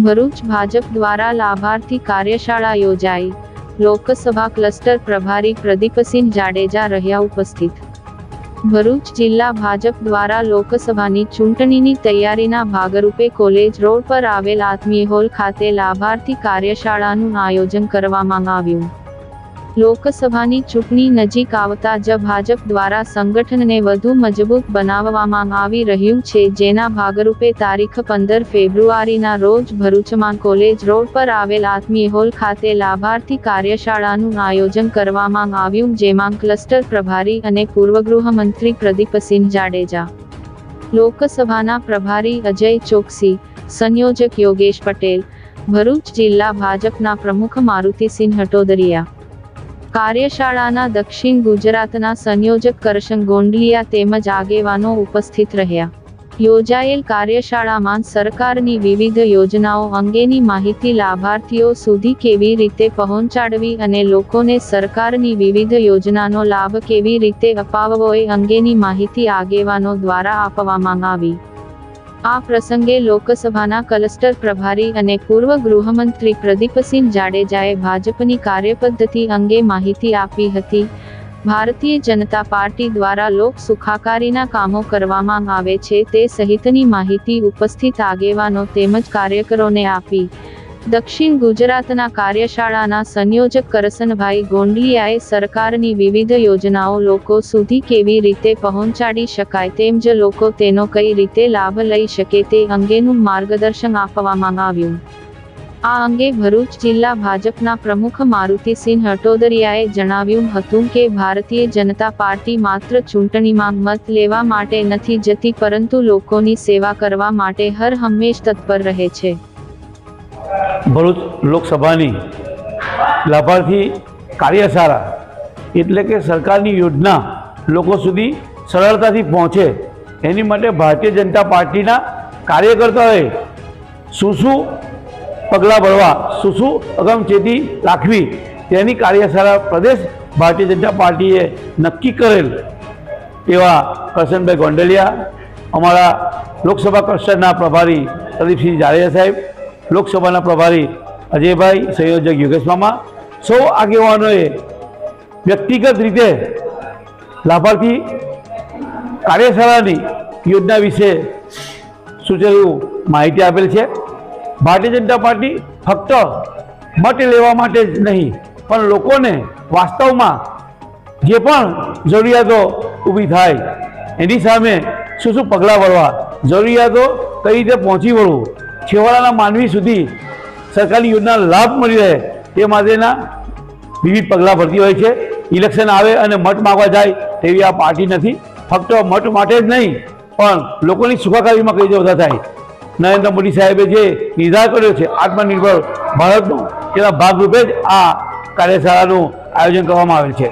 ભરૂચ ભાજપ દ્વારા લાભાર્થી કાર્યશાળા યોજાઈ। લોકસભા ક્લસ્ટર પ્રભારી પ્રદીપસિંહ જાડેજા રહ્યા ઉપસ્થિત। ભરૂચ જિલ્લા ભાજપ દ્વારા લોકસભાની ચૂંટણીની તૈયારીના ભાગરૂપે કોલેજ રોડ પર આવેલ આત્મીય હોલ ખાતે લાભાર્થી કાર્યશાળાનું આયોજન કરવામાં આવ્યું। લોકસભાની ચૂંટણી નજીક આવતા જ ભાજપ દ્વારા સંગઠનને વધુ મજબૂત બનાવવામાં આવી રહ્યું છે, જેના ભાગરૂપે તારીખ 15 ફેબ્રુઆરીના રોજ ભરૂચમાં કોલેજ રોડ પર આવેલ આત્મીય હોલ ખાતે લાભાર્થી કાર્યશાળાનું આયોજન કરવામાં આવ્યું, જેમાં ક્લસ્ટર પ્રભારી અને પૂર્વ ગૃહમંત્રી પ્રદીપસિંહ જાડેજા, લોકસભાના પ્રભારી અજય ચોકસી, સંયોજક યોગેશ પટેલ, ભરૂચ જિલ્લા ભાજપના પ્રમુખ મારુતિસિંહ હટોદરિયા, કાર્યશાળાના દક્ષિણ ગુજરાતના સંયોજક કરશન ગોંડલિયા તેમજ આગેવાનો ઉપસ્થિત રહ્યા। યોજાયેલ કાર્યશાળામાં સરકારની વિવિધ યોજનાઓ અંગેની માહિતી લાભાર્થીઓ સુધી કેવી રીતે પહોંચાડવી અને લોકોને સરકારની વિવિધ યોજનાનો લાભ કેવી રીતે અપાવવો એ અંગેની માહિતી આગેવાનો દ્વારા આપવામાં આવી। આ પ્રસંગે લોકસભાના ક્લસ્ટર પ્રભારી અને પૂર્વ ગૃહમંત્રી પ્રદીપસિંહ જાડેજાએ ભાજપની કાર્યપદ્ધતિ અંગે માહિતી આપી હતી। ભારતીય જનતા પાર્ટી દ્વારા લોક સુખાકારીના કામો કરવામાં આવે છે તે સહિતની માહિતી ઉપસ્થિત આગેવાનો તેમજ કાર્યકરોને આપી। દક્ષિણ ગુજરાતના કાર્યશાળાના સંયોજક કરસનભાઈ ગોંડલિયાએ સરકારની વિવિધ યોજનાઓ લોકો સુધી કેવી રીતે પહોંચાડી શકાય તેમજ લોકો તેનો કઈ રીતે લાભ લઈ શકે તે અંગેનું માર્ગદર્શન આપવામાં આવ્યું। આ અંગે ભરૂચ જિલ્લા ભાજપના પ્રમુખ મારુતિસિંહ હટોદરિયાએ જણાવ્યું હતું કે ભારતીય જનતા પાર્ટી માત્ર ચૂંટણીમાં મત લેવા માટે નથી જતી, પરંતુ લોકોની સેવા કરવા માટે હર હંમેશ તત્પર રહે છે। ભરૂચ લોકસભાની લાભાર્થી કાર્યશાળા એટલે કે સરકારની યોજના લોકો સુધી સરળતાથી પહોંચે એની માટે ભારતીય જનતા પાર્ટીના કાર્યકર્તાઓએ શું પગલાં ભરવા, શું અગમચેતી રાખવી તેની કાર્યશાળા પ્રદેશ ભારતીય જનતા પાર્ટીએ નક્કી કરેલ એવા કરશનભાઈ ગોંડલિયા, અમારા લોકસભા ક્લસ્ટરના પ્રભારી પ્રદીપસિંહ જાડેજા સાહેબ, લોકસભાના પ્રભારી અજયભાઈ, સંયોજક યોગેશ મામા, સૌ આગેવાનોએ વ્યક્તિગત રીતે લાભાર્થી કાર્યશાળાની યોજના વિશે સૂચવેલું માહિતી આપેલ છે। ભારતીય જનતા પાર્ટી ફક્ત મત લેવા માટે જ નહીં પણ લોકોને વાસ્તવમાં જે પણ જરૂરિયાતો ઊભી થાય એની સામે શું પગલાં ભરવા, જરૂરિયાતો કઈ રીતે પહોંચી વળવું, છેવાડાના માનવી સુધી સરકારની યોજનાનો લાભ મળી રહે તે માટેના વિવિધ પગલાં ભરતી હોય છે। ઇલેક્શન આવે અને મત માગવા જાય તેવી આ પાર્ટી નથી। ફક્ત મત માટે જ નહીં પણ લોકોની સુખાકારીમાં કઈ રીતે વધારે થાય, નરેન્દ્ર મોદી સાહેબે જે નિર્ધાર કર્યો છે આત્મનિર્ભર ભારતનો, તેના ભાગરૂપે જ આ કાર્યશાળાનું આયોજન કરવામાં આવેલ છે।